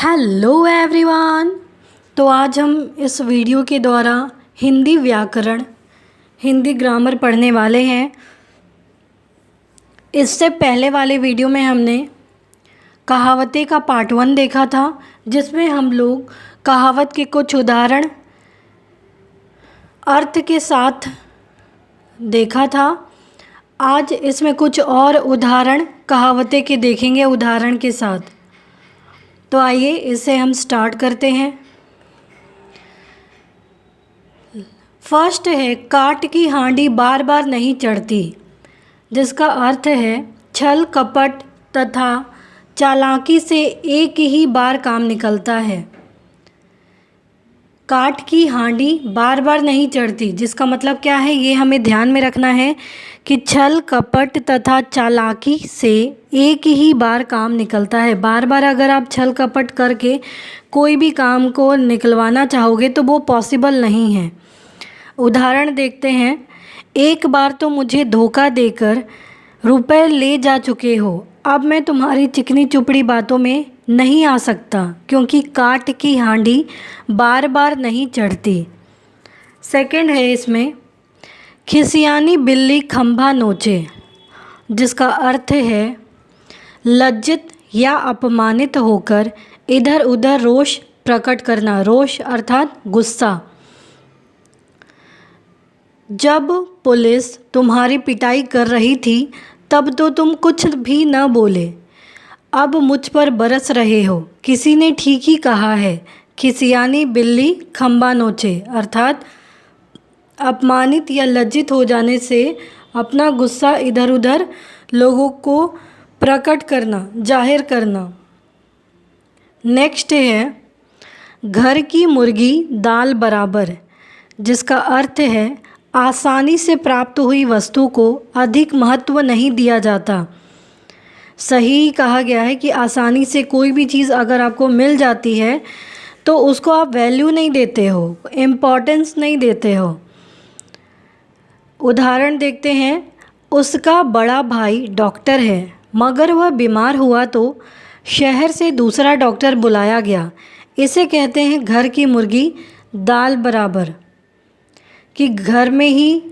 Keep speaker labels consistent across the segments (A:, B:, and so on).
A: Hello everyone. तो आज हम इस वीडियो के द्वारा हिंदी व्याकरण, हिंदी ग्रामर पढ़ने वाले हैं। इससे पहले वाले वीडियो में हमने कहावतें का पार्ट 1 देखा था, जिसमें हम लोग कहावत के कुछ उदाहरण अर्थ के साथ देखा था। आज इसमें कुछ और उदाहरण कहावतें के देखेंगे उदाहरण के साथ। तो आइए इसे हम स्टार्ट करते हैं। फर्स्ट है, काट की हांडी बार बार नहीं चढ़ती, जिसका अर्थ है छल कपट तथा चालाकी से एक ही बार काम निकलता है। काट की हांडी बार बार नहीं चढ़ती, जिसका मतलब क्या है, ये हमें ध्यान में रखना है कि छल कपट तथा चालाकी से एक ही बार काम निकलता है। बार बार अगर आप छल कपट करके कोई भी काम को निकलवाना चाहोगे तो वो पॉसिबल नहीं है। उदाहरण देखते हैं। एक बार तो मुझे धोखा देकर रुपए ले जा चुके हो, अब मैं तुम्हारी चिकनी चुपड़ी बातों में नहीं आ सकता, क्योंकि काट की हांडी बार बार नहीं चढ़ती। सेकंड है इसमें, खिसियानी बिल्ली खंभा नोचे, जिसका अर्थ है लज्जित या अपमानित होकर इधर उधर रोष प्रकट करना। रोष अर्थात गुस्सा। जब पुलिस तुम्हारी पिटाई कर रही थी तब तो तुम कुछ भी न बोले, अब मुझ पर बरस रहे हो। किसी ने ठीक ही कहा है, खिसियानी बिल्ली खंभा नोचे, अर्थात अपमानित या लज्जित हो जाने से अपना गुस्सा इधर उधर लोगों को प्रकट करना, जाहिर करना। नेक्स्ट है, घर की मुर्गी दाल बराबर, जिसका अर्थ है आसानी से प्राप्त हुई वस्तु को अधिक महत्व नहीं दिया जाता। सही कहा गया है कि आसानी से कोई भी चीज़ अगर आपको मिल जाती है तो उसको आप वैल्यू नहीं देते हो, इम्पोर्टेंस नहीं देते हो। उदाहरण देखते हैं। उसका बड़ा भाई डॉक्टर है, मगर वह बीमार हुआ तो शहर से दूसरा डॉक्टर बुलाया गया। इसे कहते हैं घर की मुर्गी दाल बराबर, कि घर में ही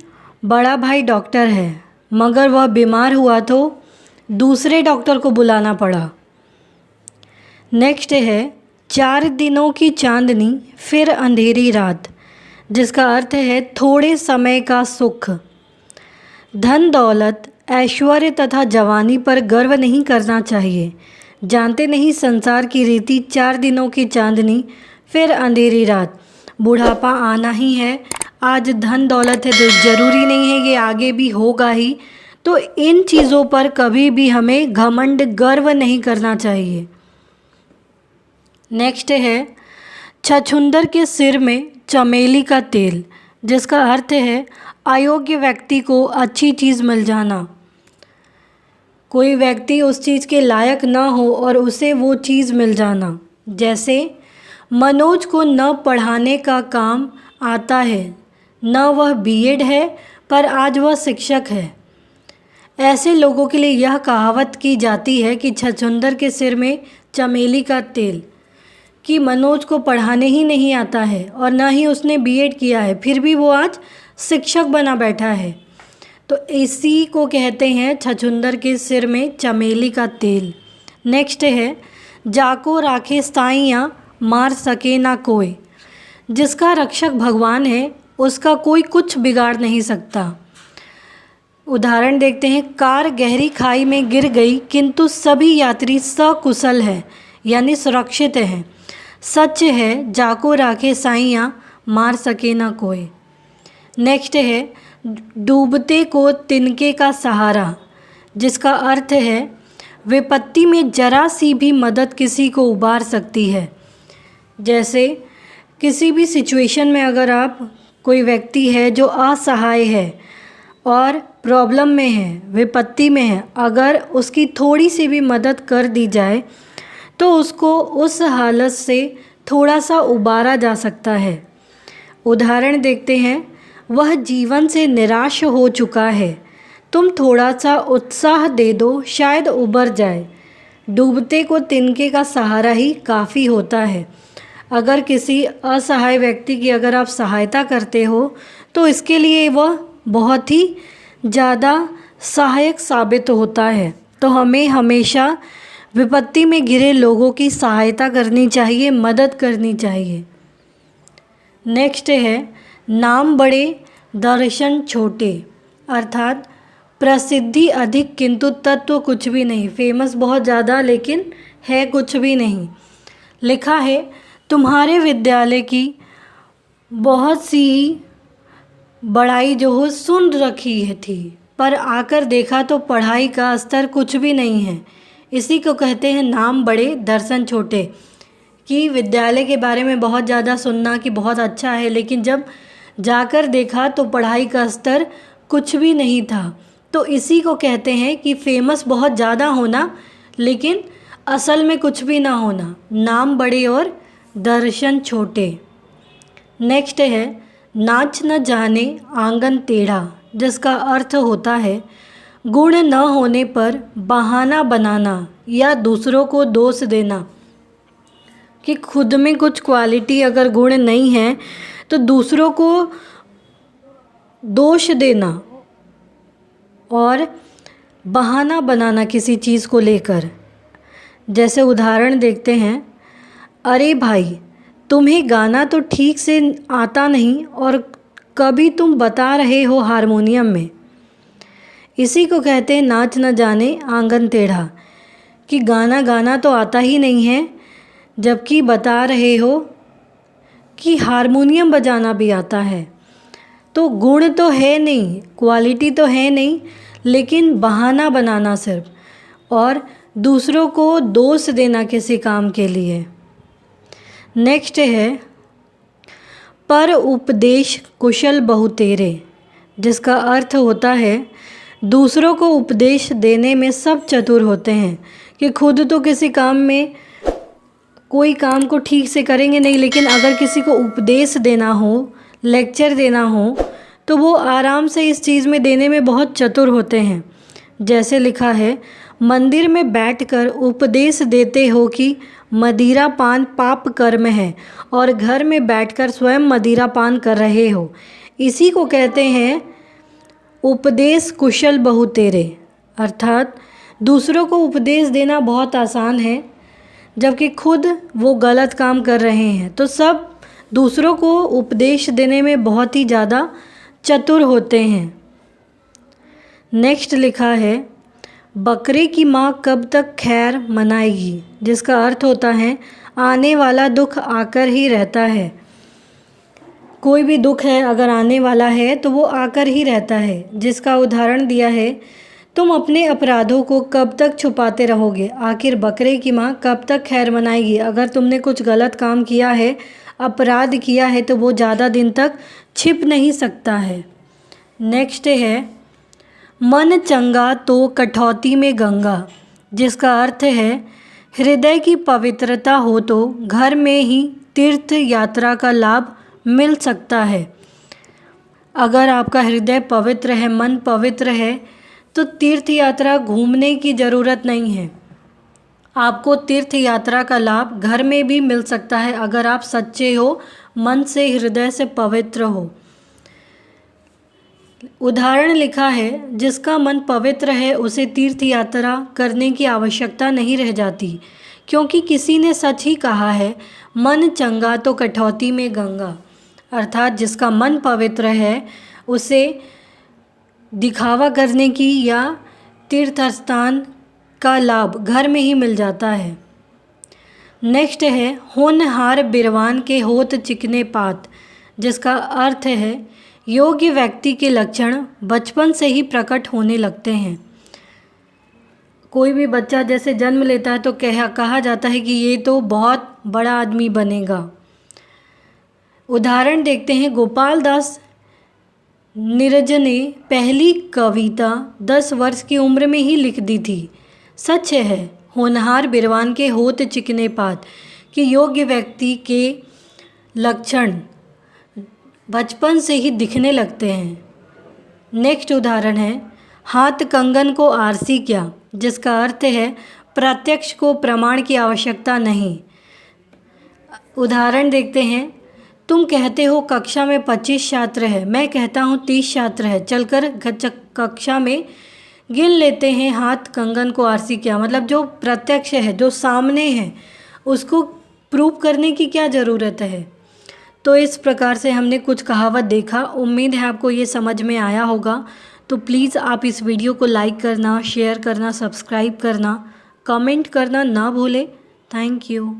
A: बड़ा भाई डॉक्टर है मगर वह बीमार हुआ तो दूसरे डॉक्टर को बुलाना पड़ा। नेक्स्ट है, 4 दिनों की चांदनी फिर अंधेरी रात, जिसका अर्थ है थोड़े समय का सुख। धन दौलत, ऐश्वर्य तथा जवानी पर गर्व नहीं करना चाहिए। जानते नहीं संसार की रीति, 4 दिनों की चांदनी फिर अंधेरी रात। बुढ़ापा आना ही है, आज धन दौलत है तो ज़रूरी नहीं है कि आगे भी होगा ही। तो इन चीज़ों पर कभी भी हमें घमंड, गर्व नहीं करना चाहिए। नेक्स्ट है, छछूंदर के सिर में चमेली का तेल, जिसका अर्थ है अयोग्य व्यक्ति को अच्छी चीज़ मिल जाना। कोई व्यक्ति उस चीज़ के लायक ना हो और उसे वो चीज़ मिल जाना। जैसे मनोज को न पढ़ाने का काम आता है, न वह बीएड है पर आज वह शिक्षक है। ऐसे लोगों के लिए यह कहावत की जाती है कि छछूंदर के सिर में चमेली का तेल, कि मनोज को पढ़ाने ही नहीं आता है और ना ही उसने बीएड किया है, फिर भी वो आज शिक्षक बना बैठा है। तो इसी को कहते हैं छछूंदर के सिर में चमेली का तेल। नेक्स्ट है, जाको राखे साइयाँ मार सके ना कोई, जिसका रक्षक भगवान है, उसका कोई कुछ बिगाड़ नहीं सकता। उदाहरण देखते हैं। कार गहरी खाई में गिर गई किंतु सभी यात्री सकुशल है, यानी सुरक्षित हैं। सच है, जाको राखे साइयाँ मार सके ना कोई। नेक्स्ट है, डूबते को तिनके का सहारा, जिसका अर्थ है विपत्ति में जरा सी भी मदद किसी को उबार सकती है। जैसे किसी भी सिचुएशन में अगर आप, कोई व्यक्ति है जो असहाय है और प्रॉब्लम में है, विपत्ति में है, अगर उसकी थोड़ी सी भी मदद कर दी जाए तो उसको उस हालत से थोड़ा सा उबारा जा सकता है। उदाहरण देखते हैं। वह जीवन से निराश हो चुका है, तुम थोड़ा सा उत्साह दे दो, शायद उबर जाए। डूबते को तिनके का सहारा ही काफ़ी होता है। अगर किसी असहाय व्यक्ति की अगर आप सहायता करते हो तो इसके लिए वह बहुत ही ज़्यादा सहायक साबित होता है। तो हमें हमेशा विपत्ति में घिरे लोगों की सहायता करनी चाहिए, मदद करनी चाहिए। नेक्स्ट है नाम बड़े दर्शन छोटे, अर्थात प्रसिद्धि अधिक किंतु तत्व कुछ भी नहीं। फेमस बहुत ज़्यादा लेकिन है कुछ भी नहीं। लिखा है तुम्हारे विद्यालय की बहुत सी बड़ाई जो हो सुन रखी है थी, पर आकर देखा तो पढ़ाई का स्तर कुछ भी नहीं है। इसी को कहते हैं नाम बड़े दर्शन छोटे, कि विद्यालय के बारे में बहुत ज़्यादा सुनना कि बहुत अच्छा है, लेकिन जब जाकर देखा तो पढ़ाई का स्तर कुछ भी नहीं था। तो इसी को कहते हैं कि फेमस बहुत ज़्यादा होना लेकिन असल में कुछ भी ना होना, नाम बड़े और दर्शन छोटे। नेक्स्ट है नाच न जाने आंगन टेढ़ा, जिसका अर्थ होता है गुण न होने पर बहाना बनाना या दूसरों को दोष देना, कि खुद में कुछ क्वालिटी अगर गुण नहीं है तो दूसरों को दोष देना और बहाना बनाना किसी चीज़ को लेकर। जैसे उदाहरण देखते हैं, अरे भाई तुम्हें गाना तो ठीक से आता नहीं और कभी तुम बता रहे हो हारमोनियम में। इसी को कहते हैं नाच न जाने आंगन टेढ़ा, कि गाना गाना तो आता ही नहीं है जबकि बता रहे हो कि हारमोनियम बजाना भी आता है। तो गुण तो है नहीं, क्वालिटी तो है नहीं, लेकिन बहाना बनाना सिर्फ और दूसरों को दोष देना किसी काम के लिए। नेक्स्ट है पर उपदेश कुशल बहु तेरे, जिसका अर्थ होता है दूसरों को उपदेश देने में सब चतुर होते हैं, कि खुद तो किसी काम में कोई काम को ठीक से करेंगे नहीं, लेकिन अगर किसी को उपदेश देना हो, लेक्चर देना हो, तो वो आराम से इस चीज़ में देने में बहुत चतुर होते हैं। जैसे लिखा है मंदिर में बैठकर उपदेश देते हो कि मदिरा पान पाप कर्म है, और घर में बैठकर स्वयं मदिरा पान कर रहे हो। इसी को कहते हैं उपदेश कुशल बहु तेरे, अर्थात दूसरों को उपदेश देना बहुत आसान है जबकि खुद वो गलत काम कर रहे हैं, तो सब दूसरों को उपदेश देने में बहुत ही ज़्यादा चतुर होते हैं। नेक्स्ट लिखा है बकरे की माँ कब तक खैर मनाएगी, जिसका अर्थ होता है आने वाला दुख आकर ही रहता है। कोई भी दुख है अगर आने वाला है तो वो आकर ही रहता है। जिसका उदाहरण दिया है तुम अपने अपराधों को कब तक छुपाते रहोगे, आखिर बकरे की माँ कब तक खैर मनाएगी। अगर तुमने कुछ गलत काम किया है, अपराध किया है, तो वो ज़्यादा दिन तक छिप नहीं सकता है। नेक्स्ट है मन चंगा तो कठौती में गंगा, जिसका अर्थ है हृदय की पवित्रता हो तो घर में ही तीर्थ यात्रा का लाभ मिल सकता है। अगर आपका हृदय पवित्र है, मन पवित्र है, तो तीर्थ यात्रा घूमने की ज़रूरत नहीं है। आपको तीर्थ यात्रा का लाभ घर में भी मिल सकता है अगर आप सच्चे हो, मन से हृदय से पवित्र हो। उदाहरण लिखा है जिसका मन पवित्र है उसे तीर्थ यात्रा करने की आवश्यकता नहीं रह जाती, क्योंकि किसी ने सच ही कहा है मन चंगा तो कठौती में गंगा, अर्थात जिसका मन पवित्र है उसे दिखावा करने की या तीर्थ स्थान का लाभ घर में ही मिल जाता है। नेक्स्ट है होनहार बिरवान के होत चिकने पात, जिसका अर्थ है योग्य व्यक्ति के लक्षण बचपन से ही प्रकट होने लगते हैं। कोई भी बच्चा जैसे जन्म लेता है तो कहा जाता है कि ये तो बहुत बड़ा आदमी बनेगा। उदाहरण देखते हैं गोपाल दास नीरज ने पहली कविता 10 वर्ष की उम्र में ही लिख दी थी। सच है होनहार बिरवान के होत चिकने पात, कि योग्य व्यक्ति के लक्षण बचपन से ही दिखने लगते हैं। नेक्स्ट उदाहरण है हाथ कंगन को आरसी क्या, जिसका अर्थ है प्रत्यक्ष को प्रमाण की आवश्यकता नहीं। उदाहरण देखते हैं। तुम कहते हो कक्षा में 25 छात्र हैं, मैं कहता हूँ 30 छात्र हैं। चलकर कक्षा में गिन लेते हैं हाथ कंगन को आरसी क्या। मतलब जो प्रत्यक्ष है, जो सामने है, उसको प्रूव करने की क्या ज़रूरत है। तो इस प्रकार से हमने कुछ कहावत देखा। उम्मीद है आपको ये समझ में आया होगा। तो प्लीज़ आप इस वीडियो को लाइक करना, शेयर करना, सब्सक्राइब करना, कमेंट करना ना भूलें। Thank you.